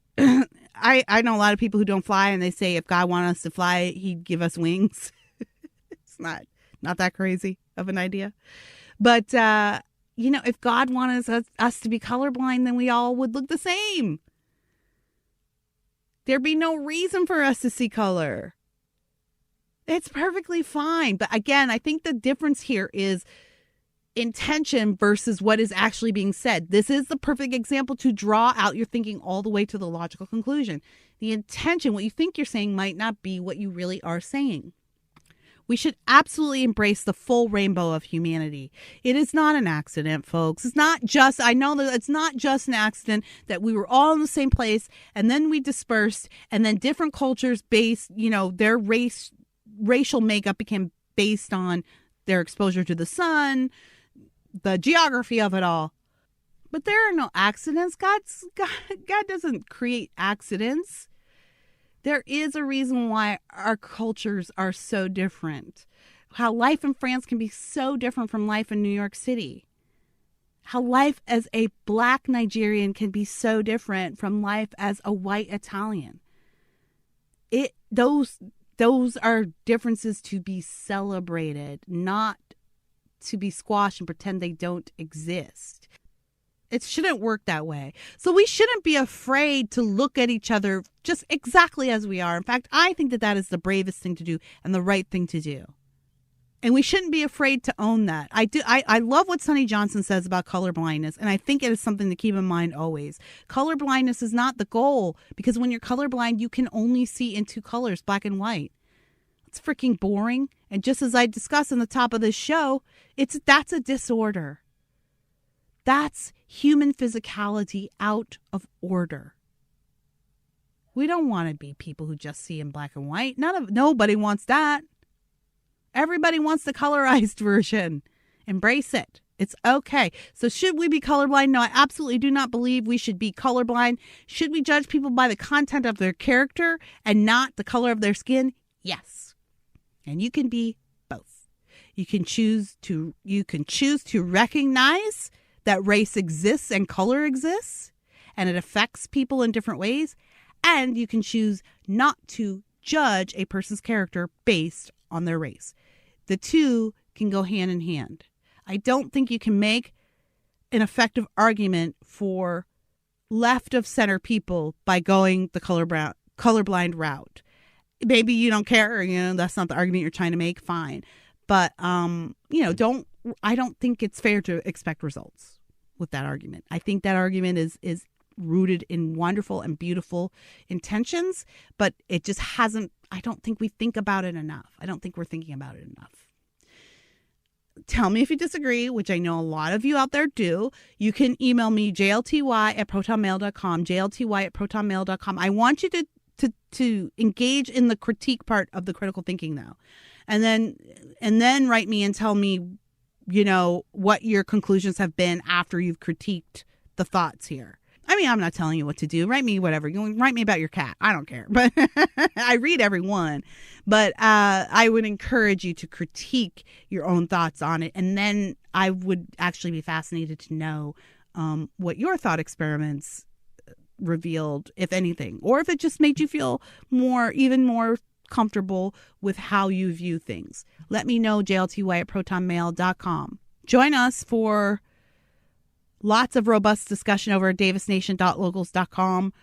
I know a lot of people who don't fly, and they say if God wanted us to fly, he'd give us wings. It's not that crazy of an idea. But, if God wanted us to be colorblind, then we all would look the same. There'd be no reason for us to see color. It's perfectly fine. But again, I think the difference here is intention versus what is actually being said. This is the perfect example to draw out your thinking all the way to the logical conclusion. The intention, what you think you're saying, might not be what you really are saying. We should absolutely embrace the full rainbow of humanity. It is not an accident, folks. It's not just, I know that it's not just an accident that we were all in the same place and then we dispersed, and then different cultures based, their racial makeup became based on their exposure to the sun, the geography of it all. But there are no accidents. God doesn't create accidents. There is a reason why our cultures are so different. How life in France can be so different from life in New York City. How life as a black Nigerian can be so different from life as a white Italian. Those are differences to be celebrated, not to be squashed and pretend they don't exist. It shouldn't work that way. So we shouldn't be afraid to look at each other just exactly as we are. In fact, I think that is the bravest thing to do and the right thing to do. And we shouldn't be afraid to own that. I love what Sonny Johnson says about colorblindness, and I think it is something to keep in mind always. Colorblindness is not the goal, because when you're colorblind, you can only see in two colors, black and white. It's freaking boring. And just as I discussed in the top of this show, that's a disorder. That's human physicality out of order. We don't want to be people who just see in black and white. Nobody wants that. Everybody wants the colorized version. Embrace it. It's okay. So should we be colorblind? No, I absolutely do not believe we should be colorblind. Should we judge people by the content of their character and not the color of their skin? Yes. And you can be both. You can choose to recognize that race exists and color exists, and it affects people in different ways. And you can choose not to judge a person's character based on their race. The two can go hand in hand. I don't think you can make an effective argument for left of center people by going the colorblind route. Maybe you don't care, that's not the argument you're trying to make, fine. But I don't think it's fair to expect results with that argument. I think that argument is rooted in wonderful and beautiful intentions, but it just hasn't, I don't think we think about it enough. I don't think we're thinking about it enough. Tell me if you disagree, which I know a lot of you out there do. You can email me, JLTY@protonmail.com, JLTY@protonmail.com. I want you to engage in the critique part of the critical thinking now. And then write me and tell me, what your conclusions have been after you've critiqued the thoughts here. I mean, I'm not telling you what to do. Write me whatever. You write me about your cat. I don't care. But I read every one. But I would encourage you to critique your own thoughts on it. And then I would actually be fascinated to know what your thought experiments revealed, if anything. Or if it just made you feel even more comfortable with how you view things. Let me know, JLTY@protonmail.com. Join us for lots of robust discussion over at davisnation.locals.com.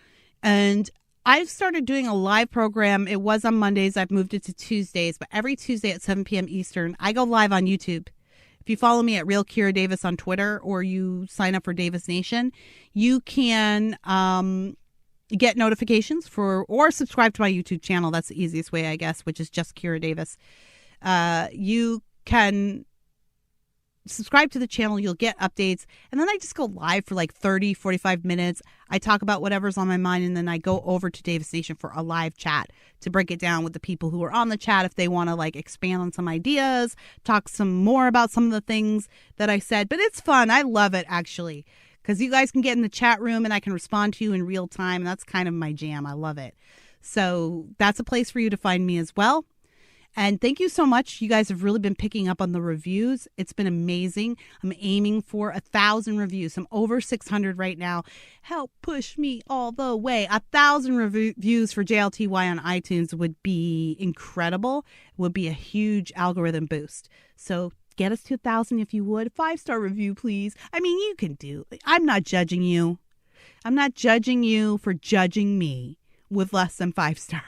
And I've started doing a live program. It was on Mondays. I've moved it to Tuesdays. But every Tuesday at 7 p.m. Eastern, I go live on YouTube. If you follow me at Real Kira Davis on Twitter, or you sign up for Davis Nation, you can get notifications or subscribe to my YouTube channel. That's the easiest way, I guess, which is just Kira Davis. You can subscribe to the channel. You'll get updates. And then I just go live for like 30, 45 minutes. I talk about whatever's on my mind, and then I go over to Davis Nation for a live chat to break it down with the people who are on the chat if they want to expand on some ideas, talk some more about some of the things that I said. But it's fun. I love it, actually, because you guys can get in the chat room and I can respond to you in real time. And that's kind of my jam. I love it. So that's a place for you to find me as well. And thank you so much. You guys have really been picking up on the reviews. It's been amazing. I'm aiming for 1,000 reviews. I'm over 600 right now. Help push me all the way. 1,000 reviews for JLTY on iTunes would be incredible. It would be a huge algorithm boost. So get us to 1,000 if you would. 5-star review, please. I mean, you can do. I'm not judging you. I'm not judging you for judging me with less than 5 stars.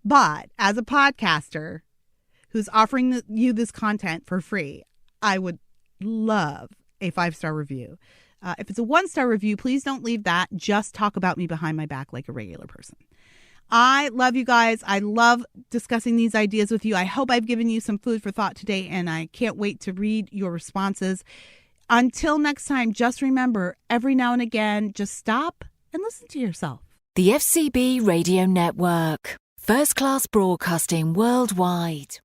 But as a podcaster who's offering you this content for free, I would love a 5-star review. If it's a 1-star review, please don't leave that. Just talk about me behind my back like a regular person. I love you guys. I love discussing these ideas with you. I hope I've given you some food for thought today, and I can't wait to read your responses. Until next time, just remember, every now and again, just stop and listen to yourself. The FCB Radio Network. First class broadcasting worldwide.